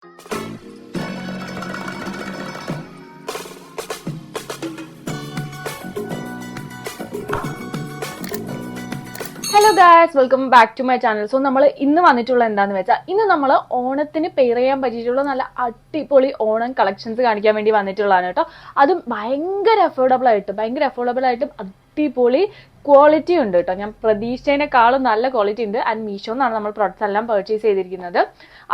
Hello guys, welcome back to my channel. So നമ്മൾ ഇന്ന് വന്നിട്ടുള്ള എന്താണെന്ന് വെച്ചാൽ, ഇന്ന് നമ്മൾ ഓണത്തിന് പെയർ ചെയ്യാൻ പറ്റിയിട്ടുള്ള നല്ല അടിപൊളി ഓണം കളക്ഷൻസ് കാണിക്കാൻ വേണ്ടി വന്നിട്ടുള്ളതാണ് കേട്ടോ. അതും ഭയങ്കര അഫോർഡബിൾ ആയിട്ടും അടിപൊളി ക്വാളിറ്റി ഉണ്ട് കേട്ടോ. ഞാൻ പ്രതീക്ഷിച്ചതിനേക്കാളും നല്ല ക്വാളിറ്റി ഉണ്ട്. ആൻഡ് മീഷോ എന്നാണ് നമ്മൾ പ്രോഡക്റ്റ്സ് എല്ലാം പർച്ചേസ് ചെയ്തിരിക്കുന്നത്.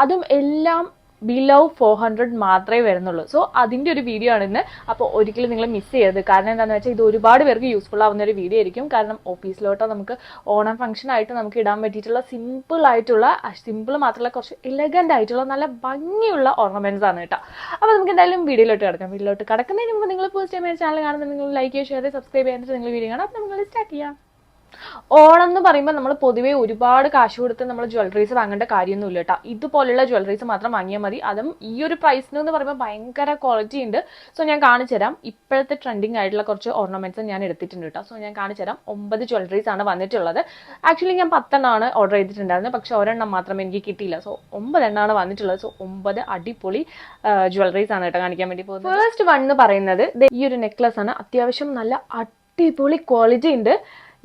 അതും എല്ലാം ബിലോ 400 മാത്രമേ വരുന്നുള്ളൂ. സോ അതിൻ്റെ ഒരു വീഡിയോ ആണ് ഇന്ന്. അപ്പോൾ ഒരിക്കലും നിങ്ങൾ മിസ് ചെയ്യരുത്. കാരണം എന്താണെന്ന് വെച്ചാൽ ഇത് ഒരുപാട് പേർക്ക് യൂസ്ഫുൾ ആവുന്ന ഒരു വീഡിയോ ആയിരിക്കും. കാരണം ഓഫീസിലോട്ടോ നമുക്ക് ഓണം ഫംഗ്ഷൻ ആയിട്ട് നമുക്ക് ഇടാൻ പറ്റിയിട്ടുള്ള സിമ്പിൾ മാത്രമല്ല കുറച്ച് എലഗൻ്റ് ആയിട്ടുള്ള നല്ല ഭംഗിയുള്ള ഓർണമെന്റ്സ് ആണ് കേട്ടോ. അപ്പോൾ നമുക്ക് എന്തായാലും വീഡിയോയിലോട്ട് കിടക്കാം. വീഡിയോയിലോട്ട് കിടക്കുന്നതിന് മുമ്പ് നിങ്ങൾ ഫസ്റ്റ് ടൈം ചാനൽ കാണുന്നത് നിങ്ങൾ ലൈക്ക് ചെയ്യുക, ഷെയർ ചെയ്യുക, സബ്സ്ക്രൈബ് ചെയ്യാനായിട്ട് നിങ്ങൾ വീഡിയോ കാണാം. അപ്പോൾ നമ്മൾ സ്റ്റാർട്ട് ചെയ്യാം. ഓണം എന്ന് പറയുമ്പോൾ നമ്മൾ പൊതുവേ ഒരുപാട് കാശ് കൊടുത്ത് നമ്മൾ ജ്വല്ലറീസ് വാങ്ങേണ്ട കാര്യമൊന്നുമില്ല കേട്ടോ. ഇതുപോലുള്ള ജ്വല്ലറീസ് മാത്രം വാങ്ങിയാൽ മതി. അതും ഈ ഒരു പ്രൈസിന് എന്ന് പറയുമ്പോൾ ഭയങ്കര ക്വാളിറ്റി ഉണ്ട്. സോ ഞാൻ കാണിച്ചു തരാം. ഇപ്പോഴത്തെ ട്രെൻഡിങ് ആയിട്ടുള്ള കുറച്ച് ഓർണമെന്റ്സ് ഞാൻ എടുത്തിട്ടുണ്ട് കേട്ടോ. സോ ഞാൻ കാണിച്ചു തരാം. 9 ജ്വല്ലറീസ് ആണ് വന്നിട്ടുള്ളത്. ആക്ച്വലി ഞാൻ 10 എണ്ണമാണ് ഓർഡർ ചെയ്തിട്ടുണ്ടായിരുന്നത്. പക്ഷെ ഒരെണ്ണം മാത്രം എനിക്ക് കിട്ടിയില്ല. സോ 9 എണ്ണമാണ് വന്നിട്ടുള്ളത്. സോ 9 അടിപൊളി ജ്വല്ലറീസ് ആണ് കേട്ടോ കാണിക്കാൻ വേണ്ടി പോകുന്നത്. ഫസ്റ്റ് വൺ എന്ന് പറയുന്നത് ഈ ഒരു നെക്ലസ് ആണ്. അത്യാവശ്യം നല്ല അടിപൊളി ക്വാളിറ്റി ഉണ്ട്.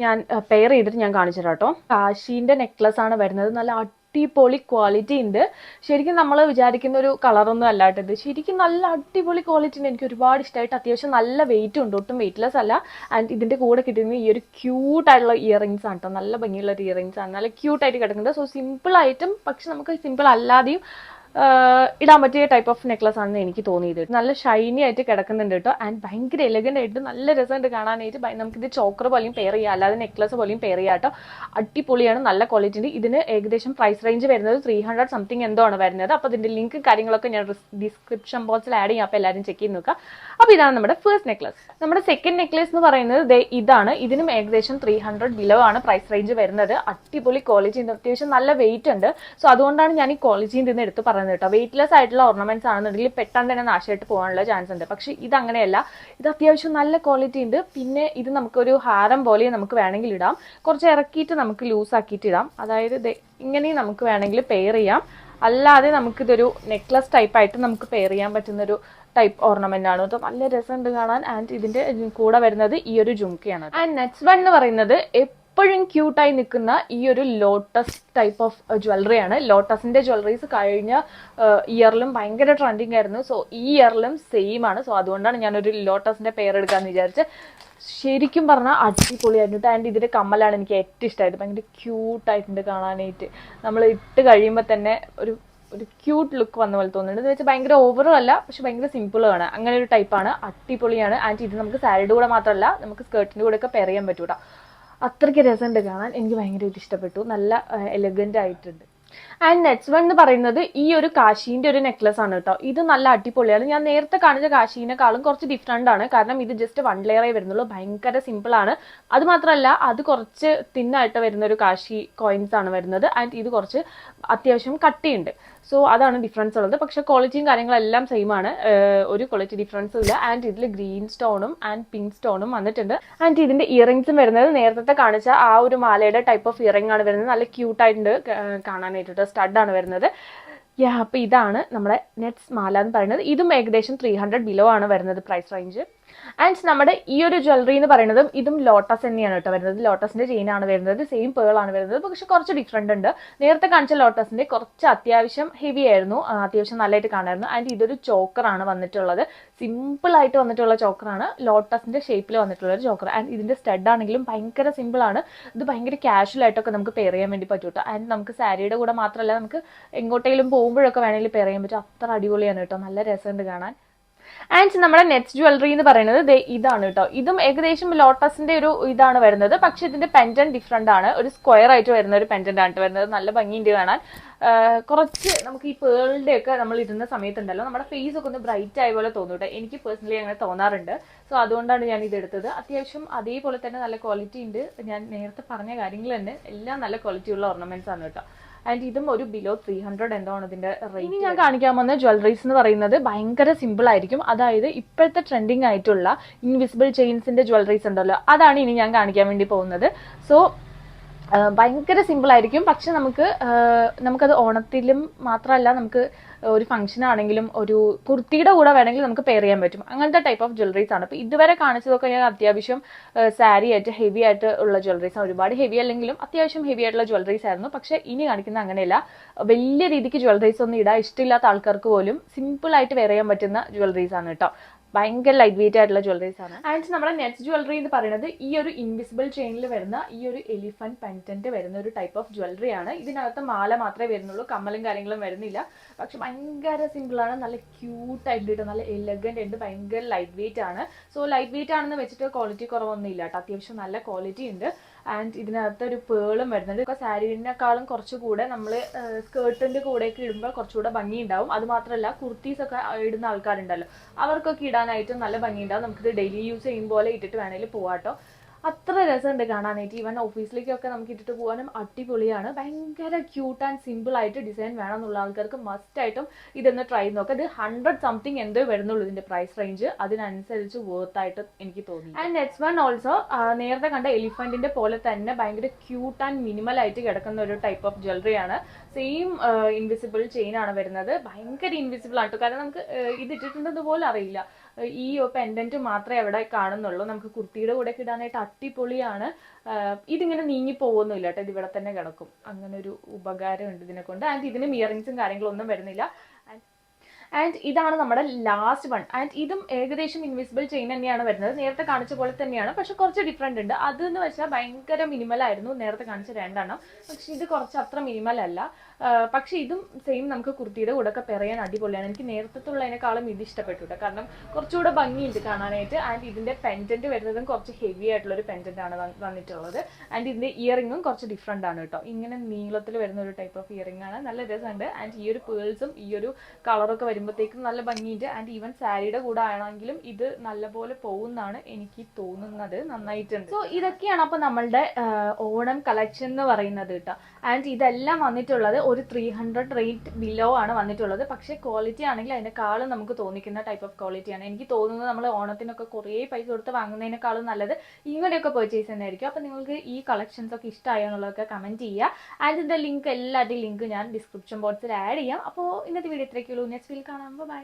ഞാൻ പെയർ ചെയ്തിട്ട് ഞാൻ കാണിച്ചു തരാം കേട്ടോ. കാശീൻ്റെ നെക്ലസ് ആണ് വരുന്നത്. നല്ല അടിപൊളി ക്വാളിറ്റി ഉണ്ട്. ശരിക്കും നമ്മൾ വിചാരിക്കുന്ന ഒരു കളറൊന്നും അല്ലാട്ടത്. ശരിക്കും നല്ല അടിപൊളി ക്വാളിറ്റി ഉണ്ട്. എനിക്ക് ഒരുപാട് ഇഷ്ടമായിട്ട്. അത്യാവശ്യം നല്ല വെയിറ്റും ഉണ്ട്. ഒട്ടും വെയിറ്റ്ലെസ് അല്ല. ആൻഡ് ഇതിൻ്റെ കൂടെ കിട്ടുന്ന ഈ ഒരു ക്യൂട്ടായിട്ടുള്ള ഇയറിങ്സ് ആണ് കേട്ടോ. നല്ല ഭംഗിയുള്ള ഒരു ഇയറിങ്സ് ആണ്. നല്ല ക്യൂട്ടായിട്ട് കിടക്കുന്നുണ്ട്. സോ സിമ്പിളായിട്ടും പക്ഷെ നമുക്ക് സിമ്പിൾ അല്ലാതെയും ഇടാൻ പറ്റിയ ടൈപ്പ് ഓഫ് നെക്ലസ് ആണെന്ന് എനിക്ക് തോന്നിയത്. നല്ല ഷൈനി ആയിട്ട് കിടക്കുന്നുണ്ട് കേട്ടോ. ആൻഡ് ഭയങ്കര എലഗൻ്റ് ആയിട്ട് നല്ല രസമുണ്ട് കാണാനായിട്ട്. നമുക്കിത് ചോക്കർ പോലെയും പെയർ ചെയ്യാം, അല്ലാതെ നെക്ലസ് പോലെയും പെയർ ചെയ്യാം കേട്ടോ. അടിപൊളിയാണ്, നല്ല ക്വാളിറ്റി ഉണ്ട്. ഇതിന് ഏകദേശം പ്രൈസ് റേഞ്ച് വരുന്നത് 300 സംതിങ് എന്തോ ആണ് വരുന്നത്. അപ്പോൾ ഇതിൻ്റെ ലിങ്ക് കാര്യങ്ങളൊക്കെ ഞാൻ ഡിസ്ക്രിപ്ഷൻ ബോക്സിൽ ആഡ് ചെയ്യാം. അപ്പോൾ എല്ലാവരും ചെക്ക് ചെയ്ത് നോക്കുക. അപ്പോൾ ഇതാണ് നമ്മുടെ ഫസ്റ്റ് നെക്ലസ്. നമ്മുടെ സെക്കൻഡ് നെക്ലസ് എന്ന് പറയുന്നത് ഇതാണ്. ഇതിനും ഏകദേശം 300 ബിലോ ആണ് പ്രൈസ് റേഞ്ച് വരുന്നത്. അടിപൊളി ക്വാളിറ്റി ഉണ്ട്. അത്യാവശ്യം നല്ല വെയിറ്റ് ഉണ്ട്. സോ അതുകൊണ്ടാണ് ഞാൻ ഈ ക്വാളിറ്റിയിൽ നിന്ന് എടുത്ത് പറയുന്നത് കേട്ടോ. വെയിറ്റ്ലെസ് ആയിട്ടുള്ള ഓർണമെന്റ്സ് ആണെന്നുണ്ടെങ്കിൽ പെട്ടെന്ന് തന്നെ നാശമായിട്ട് പോകാനുള്ള ചാൻസ് ഉണ്ട്. പക്ഷെ ഇത് അങ്ങനെയല്ല. ഇത് അത്യാവശ്യം നല്ല ക്വാളിറ്റി ഉണ്ട്. പിന്നെ ഇത് നമുക്കൊരു ഹാരം പോലെ നമുക്ക് വേണമെങ്കിൽ ഇടാം. കുറച്ച് ഇറക്കിയിട്ട് നമുക്ക് ലൂസ് ആക്കിയിട്ട് ഇടാം. അതായത് ഇങ്ങനെയും നമുക്ക് വേണമെങ്കിൽ പെയർ ചെയ്യാം. അല്ലാതെ നമുക്കിതൊരു നെക്ലസ് ടൈപ്പായിട്ട് നമുക്ക് പെയർ ചെയ്യാൻ പറ്റുന്നൊരു ടൈപ്പ് ഓർണമെന്റ് ആണ്. അപ്പോൾ നല്ല രസമുണ്ട് കാണാൻ. ആൻഡ് ഇതിന്റെ കൂടെ വരുന്നത് ഈ ഒരു ജുംക്കയാണ്. ആൻഡ് നെക്സ്റ്റ് വൺ എന്ന് പറയുന്നത് എപ്പോഴും ക്യൂട്ടായി നിൽക്കുന്ന ഈ ഒരു ലോട്ടസ് ടൈപ്പ് ഓഫ് ജ്വല്ലറി ആണ്. ലോട്ടസിന്റെ ജ്വല്ലറീസ് കഴിഞ്ഞ ഇയറിലും ഭയങ്കര ട്രെൻഡിങ് ആയിരുന്നു. സോ ഈ ഇയറിലും സെയിം ആണ്. സോ അതുകൊണ്ടാണ് ഞാനൊരു ലോട്ടസിന്റെ പെയർ എടുക്കാമെന്ന് വിചാരിച്ച്. ശരിക്കും പറഞ്ഞാൽ അടിപൊളിയായിരുന്നു. ആൻഡ് ഇതിന്റെ കമ്മലാണ് എനിക്ക് ഏറ്റവും ഇഷ്ടമായത്. ഭയങ്കര ക്യൂട്ടായിട്ടുണ്ട് കാണാനായിട്ട്. നമ്മൾ ഇട്ട് കഴിയുമ്പോൾ തന്നെ ഒരു ക്യൂട്ട് ലുക്ക് വന്ന പോലെ തോന്നുന്നുണ്ട്. എന്ന് വെച്ചാൽ ഭയങ്കര ഓവറും അല്ല, പക്ഷെ ഭയങ്കര സിമ്പിളുമാണ്. അങ്ങനെ ഒരു ടൈപ്പാണ്. അടിപൊളിയാണ്. ആൻഡ് ഇത് നമുക്ക് സാരിയുടെ കൂടെ മാത്രമല്ല, നമുക്ക് സ്കേർട്ടിൻ്റെ കൂടെ ഒക്കെ പെയർ ചെയ്യാൻ പറ്റൂട്ടോ. അത്രയ്ക്ക് രസമുണ്ട് കാണാൻ. എനിക്ക് ഭയങ്കരമായിട്ട് ഇഷ്ടപ്പെട്ടു. നല്ല എലഗൻ്റ് ആയിട്ടുണ്ട്. ആൻഡ് നെക്സ്റ്റ് വൺ എന്ന് പറയുന്നത് ഈ ഒരു കാശീൻ്റെ ഒരു നെക്ലസ് ആണ് കേട്ടോ. ഇത് നല്ല അടിപൊളിയാണ്. ഞാൻ നേരത്തെ കാണിച്ച കാശീനെക്കാളും കുറച്ച് ഡിഫറെൻ്റ് ആണ്. കാരണം ഇത് ജസ്റ്റ് 1 ലെയറേ വരുന്നുള്ളൂ. ഭയങ്കര സിമ്പിളാണ്. അത് മാത്രമല്ല, അത് കുറച്ച് തിന്നായിട്ട് വരുന്ന ഒരു കാശി കോയിൻസ് ആണ് വരുന്നത്. ആൻഡ് ഇത് കുറച്ച് അത്യാവശ്യം കട്ടിയുണ്ട്. സോ അതാണ് ഡിഫറൻസ് ഉള്ളത്. പക്ഷേ ക്വാളിറ്റിയും കാര്യങ്ങളെല്ലാം സെയിം ആണ്. ഒരു ക്വാളിറ്റി ഡിഫറൻസും ഇല്ല. ആൻഡ് ഇതിൽ ഗ്രീൻ സ്റ്റോണും ആൻഡ് പിങ്ക് സ്റ്റോണും വന്നിട്ടുണ്ട്. ആൻഡ് ഇതിന്റെ ഇയറിങ്സും വരുന്നത് നേരത്തെ കാണിച്ച ആ ഒരു മാലയുടെ ടൈപ്പ് ഓഫ് ഇയറിംഗ് ആണ് വരുന്നത്. നല്ല ക്യൂട്ടായിട്ടുണ്ട് കാണാനായിട്ട്. സ്റ്റഡാണ് വരുന്നത്. അപ്പോൾ ഇതാണ് നമ്മുടെ നെക്സ്റ്റ് മാല എന്ന് പറയുന്നത്. ഇതും ഏകദേശം 300 ബിലോ ആണ് വരുന്നത് പ്രൈസ് റേഞ്ച്. ആൻഡ് നമ്മുടെ ഈ ഒരു ജ്വല്ലറി എന്ന് പറയുന്നതും ഇതും ലോട്ടസ് തന്നെയാണ് കേട്ടോ വരുന്നത്. ലോട്ടസിന്റെ ചെയിൻ ആണ് വരുന്നത്. സെയിം പേൾ ആണ് വരുന്നത്. പക്ഷെ കുറച്ച് ഡിഫറെന്റ് ഉണ്ട്. നേരത്തെ കാണിച്ച ലോട്ടസിന്റെ കുറച്ച് അത്യാവശ്യം ഹെവി ആയിരുന്നു. അത്യാവശ്യം നല്ലതായിട്ട് കാണായിരുന്നു. ആൻഡ് ഇതൊരു ചോക്കറാണ് വന്നിട്ടുള്ളത്. സിമ്പിൾ ആയിട്ട് വന്നിട്ടുള്ള ചോക്കറാണ്. ലോട്ടസിന്റെ ഷേപ്പിൽ വന്നിട്ടുള്ള ഒരു ചോക്കർ. ആൻഡ് ഇതിന്റെ സ്റ്റഡ് ആണെങ്കിലും ഭയങ്കര സിമ്പിൾ ആണ്. ഇത് ഭയങ്കര കാഷ്വൽ ആയിട്ടൊക്കെ നമുക്ക് പെയർ ചെയ്യാൻ വേണ്ടി പറ്റും കേട്ടോ. ആൻഡ് നമുക്ക് സാരിയുടെ കൂടെ മാത്രമല്ല, നമുക്ക് എങ്ങോട്ടെങ്കിലും പോകുമ്പോഴൊക്കെ വേണമെങ്കിൽ പെയർ ചെയ്യാൻ പറ്റും. അത്ര അടിപൊളിയാണ് കേട്ടോ. നല്ല രസമുണ്ട് കാണാൻ. ആൻഡ് നമ്മുടെ നെക്സ്റ്റ് ജ്വല്ലറി എന്ന് പറയുന്നത് ഇതാണ് കേട്ടോ. ഇതും ഏകദേശം ലോട്ടസിന്റെ ഒരു ഇതാണ് വരുന്നത്. പക്ഷെ ഇതിന്റെ പെൻഡന്റ് ഡിഫറെന്റ് ആണ്. ഒരു സ്ക്വയർ ആയിട്ട് വരുന്ന ഒരു പെൻഡന്റ് ആണ് വരുന്നത്. നല്ല ഭംഗിയുണ്ട് കാണാൻ. കുറച്ച് നമുക്ക് ഈ പേളിന്റെ ഒക്കെ നമ്മൾ ഇടുന്ന സമയത്തുണ്ടല്ലോ, നമ്മുടെ ഫേസ് ഒക്കെ ഒന്ന് ബ്രൈറ്റ് ആയ പോലെ തോന്നും കേട്ടോ. എനിക്ക് പേഴ്സണലി അങ്ങനെ തോന്നാറുണ്ട്. സോ അതുകൊണ്ടാണ് ഞാൻ ഇത് എടുത്തത്. അത്യാവശ്യം അതേപോലെ തന്നെ നല്ല ക്വാളിറ്റി ഉണ്ട്. ഞാൻ നേരത്തെ പറഞ്ഞ കാര്യങ്ങൾ തന്നെ എല്ലാം നല്ല ക്വാളിറ്റി ഉള്ള ഓർണമെന്റ്സ് ആണ് കേട്ടോ. ആൻഡ് ഇതും ഒരു ബിലോ 300 എന്താണ് ഇതിന്റെ റേറ്റ്. ഇനി ഞാൻ കാണിക്കാൻ പോകുന്ന ജ്വല്ലറീസ് എന്ന് പറയുന്നത് ഭയങ്കര സിമ്പിൾ ആയിരിക്കും. അതായത് ഇപ്പോഴത്തെ ട്രെൻഡിങ് ആയിട്ടുള്ള ഇൻവിസിബിൾ ചെയിൻസിന്റെ ജ്വല്ലറീസ് ഉണ്ടല്ലോ, അതാണ് ഇനി ഞാൻ കാണിക്കാൻ വേണ്ടി പോകുന്നത്. സോ ഭയങ്കര സിമ്പിൾ ആയിരിക്കും. പക്ഷെ നമുക്കത് ഓണത്തിലും മാത്രമല്ല, നമുക്ക് ഒരു ഫംഗ്ഷൻ ആണെങ്കിലും ഒരു കുർത്തിയുടെ കൂടെ വേണമെങ്കിൽ നമുക്ക് പെയർ ചെയ്യാൻ പറ്റും. അങ്ങനത്തെ ടൈപ്പ് ഓഫ് ജ്വല്ലറീസ് ആണ്. അപ്പോൾ ഇതുവരെ കാണിച്ചതൊക്കെ ഞാൻ അത്യാവശ്യം സാരി ആയിട്ട് ഹെവി ആയിട്ട് ഉള്ള ജ്വല്ലറീസ് ആണ്. ഒരുപാട് ഹെവി അല്ലെങ്കിലും അത്യാവശ്യം ഹെവി ആയിട്ടുള്ള ജ്വല്ലറീസ് ആയിരുന്നു. പക്ഷെ ഇനി കാണിക്കുന്ന അങ്ങനെയല്ല. വലിയ രീതിക്ക് ജ്വല്ലറീസ് ഒന്നും ഇടാൻ ഇഷ്ടമില്ലാത്ത ആൾക്കാർക്ക് പോലും സിമ്പിൾ ആയിട്ട് വെയർ ചെയ്യാൻ പറ്റുന്ന ജ്വല്ലറീസ് ആണ് കേട്ടോ. ഭയങ്കര ലൈറ്റ് വെയിറ്റ് ആയിട്ടുള്ള ജ്വല്ലറീസ് ആണ്. ആൻഡ് നമ്മുടെ നെക്സ്റ്റ് ജ്വല്ലറി എന്ന് പറയുന്നത് ഈ ഒരു ഇൻവിസിബിൾ ചെയിനിൽ വരുന്ന ഈ ഒരു എലിഫന്റ് പെൻഡന്റ് വരുന്ന ഒരു ടൈപ്പ് ഓഫ് ജ്വല്ലറി ആണ്. ഇതിനകത്ത് മാല മാത്രമേ വരുന്നുള്ളൂ, കമ്മലും കാര്യങ്ങളും വരുന്നില്ല. പക്ഷെ ഭയങ്കര സിമ്പിൾ ആണ്, നല്ല ക്യൂട്ട് ആയിട്ട്, നല്ല എലഗന്റ് ഉണ്ട്, ഭയങ്കര ലൈറ്റ് വെയിറ്റ് ആണ്. സോ ലൈറ്റ് വെയിറ്റ് ആണെന്ന് വെച്ചിട്ട് ക്വാളിറ്റി കുറവൊന്നും ഇല്ല കേട്ടോ, അത്യാവശ്യം നല്ല ക്വാളിറ്റി ഉണ്ട്. ആൻഡ് ഇതിനകത്ത് ഒരു പേളും വരുന്നുണ്ട്. സാരീനേക്കാളും കുറച്ചുകൂടെ നമ്മൾ സ്കേർട്ടിന്റെ കൂടെയൊക്കെ ഇടുമ്പോൾ കുറച്ചുകൂടെ ഭംഗി ഉണ്ടാവും. അത് മാത്രമല്ല കുർത്തീസ് ഒക്കെ ഇടുന്ന ആൾക്കാരുണ്ടല്ലോ, അവർക്കൊക്കെ ഇടാനായിട്ടും നല്ല ഭംഗി ഉണ്ടാവും. നമുക്കിത് ഡെയിലി യൂസ് ചെയ്യും പോലെ ഇട്ടിട്ട് വേണമെങ്കിൽ പോവാട്ടോ. അത്ര രസമുണ്ട് കാണാനായിട്ട്. ഈവൻ ഓഫീസിലേക്കൊക്കെ നമുക്ക് ഇട്ടിട്ട് പോകാനും അടിപൊളിയാണ്. ഭയങ്കര ക്യൂട്ട് ആൻഡ് സിമ്പിൾ ആയിട്ട് ഡിസൈൻ വേണം എന്നുള്ള ആൾക്കാർക്ക് മസ്റ്റ് ആയിട്ടും ഇതൊന്ന് ട്രൈ നോക്കാം. ഇത് 100 സംതിങ് എന്തോ വരുന്നുള്ളൂ ഇതിന്റെ പ്രൈസ് റേഞ്ച്, അതിനനുസരിച്ച് വർത്ത് ആയിട്ട് എനിക്ക് തോന്നി. ആൻഡ് നെക്സ്റ്റ് വൺ ഓൾസോ നേരത്തെ കണ്ട എലിഫന്റിന്റെ പോലെ തന്നെ ഭയങ്കര ക്യൂട്ട് ആൻഡ് മിനിമൽ ആയിട്ട് കിടക്കുന്ന ഒരു ടൈപ്പ് ഓഫ് ജ്വല്ലറി ആണ്. സെയിം ഇൻവിസിബിൾ ചെയിൻ ആണ് വരുന്നത്. ഭയങ്കര ഇൻവിസിബിൾ ആണ്, കാരണം നമുക്ക് ഇത് ഇട്ടിട്ടുണ്ടെന്ന് പോലും അറിയില്ല. ഈ പെൻഡന്റ് മാത്രമേ അവിടെ കാണുന്നുള്ളൂ. നമുക്ക് കുർത്തിയുടെ കൂടെ ഇടാനായിട്ട് അടിപൊളിയാണ്. ഇതിങ്ങനെ നീങ്ങി പോകുന്നില്ല കേട്ടോ, ഇത് ഇവിടെ തന്നെ കിടക്കും. അങ്ങനെ ഒരു ഉപകാരം ഉണ്ട് ഇതിനെ കൊണ്ട്. ആൻഡ് ഇതിന് ഇയറിംഗ്സും കാര്യങ്ങളൊന്നും വരുന്നില്ല. ആൻഡ് ഇതാണ് നമ്മുടെ ലാസ്റ്റ് വൺ. ആൻഡ് ഇതും ഏകദേശം ഇൻവിസിബിൾ ചെയിൻ തന്നെയാണ് വരുന്നത്, നേരത്തെ കാണിച്ച പോലെ തന്നെയാണ്. പക്ഷെ കുറച്ച് ഡിഫറെന്റ് ഉണ്ട്. അതെന്ന് വെച്ചാൽ ഭയങ്കര മിനിമൽ ആയിരുന്നു നേരത്തെ കാണിച്ച 2 പക്ഷെ ഇത് കുറച്ച് അത്ര മിനിമൽ അല്ല. പക്ഷെ ഇതും സെയിം നമുക്ക് കുർത്തിയുടെ കൂടെ ഒക്കെ പെയർ ചെയ്യാൻ അടിപൊളിയാണ്. എനിക്ക് നേരത്തെ ഉള്ളതിനേക്കാളും ഇത് ഇഷ്ടപ്പെട്ടു കേട്ടോ, കാരണം കുറച്ചുകൂടെ ഭംഗിയുണ്ട് കാണാനായിട്ട്. ആൻഡ് ഇതിന്റെ പെൻഡന്റ് വരുന്നതും കുറച്ച് ഹെവി ആയിട്ടുള്ള ഒരു പെൻഡന്റ് ആണ് വന്നിട്ടുള്ളത്. ആൻഡ് ഇതിന്റെ ഇയറിംഗും കുറച്ച് ഡിഫറെന്റ് ആണ് കേട്ടോ, ഇങ്ങനെ നീളത്തിൽ വരുന്ന ഒരു ടൈപ്പ് ഓഫ് ഇയറിംഗ് ആണ്. നല്ല രസമുണ്ട്. ആൻഡ് ഈ ഒരു പേൾസും ഈ ഒരു കളറൊക്കെ വരുമ്പോഴത്തേക്കും നല്ല ഭംഗിയുണ്ട്. ആൻഡ് ഈവൻ സാരിയുടെ കൂടെ ആണെങ്കിലും ഇത് നല്ലപോലെ പോകുന്നതാണ് എനിക്ക് തോന്നുന്നത്. നന്നായിട്ടുണ്ട്. സോ ഇതൊക്കെയാണ് അപ്പൊ നമ്മളുടെ ഓണം കളക്ഷൻ എന്ന് പറയുന്നത് കേട്ടോ. ആൻഡ് ഇതെല്ലാം വന്നിട്ടുള്ളത് ഒരു 300 റേറ്റ് ബിലോ ആണ് വന്നിട്ടുള്ളത്. പക്ഷേ ക്വാളിറ്റി ആണെങ്കിൽ അതിനേക്കാളും നമുക്ക് തോന്നിക്കുന്ന ടൈപ്പ് ഓഫ് ക്വാളിറ്റിയാണ്. എനിക്ക് തോന്നുന്നത് നമ്മൾ ഓണത്തിനൊക്കെ കുറേ പൈസ കൊടുത്ത് വാങ്ങുന്നതിനേക്കാളും നല്ലത് ഇങ്ങനെയൊക്കെ പർച്ചേസ് തന്നെയായിരിക്കും. അപ്പം നിങ്ങൾക്ക് ഈ കളക്ഷൻസ് ഒക്കെ ഇഷ്ടമായോ എന്നുള്ളതൊക്കെ കമന്റ് ചെയ്യുക. ആൻഡ് ഇതിന്റെ ലിങ്ക് എല്ലാവരുടെയും ലിങ്ക് ഞാൻ ഡിസ്ക്രിപ്ഷൻ ബോക്സിൽ ആഡ് ചെയ്യാം. അപ്പോൾ ഇന്നത്തെ വീഡിയോ ഇത്രയൊക്കെയുള്ളൂ. നെക്സ്റ്റ് വീഡിയോയിൽ കാണാം. ബൈ.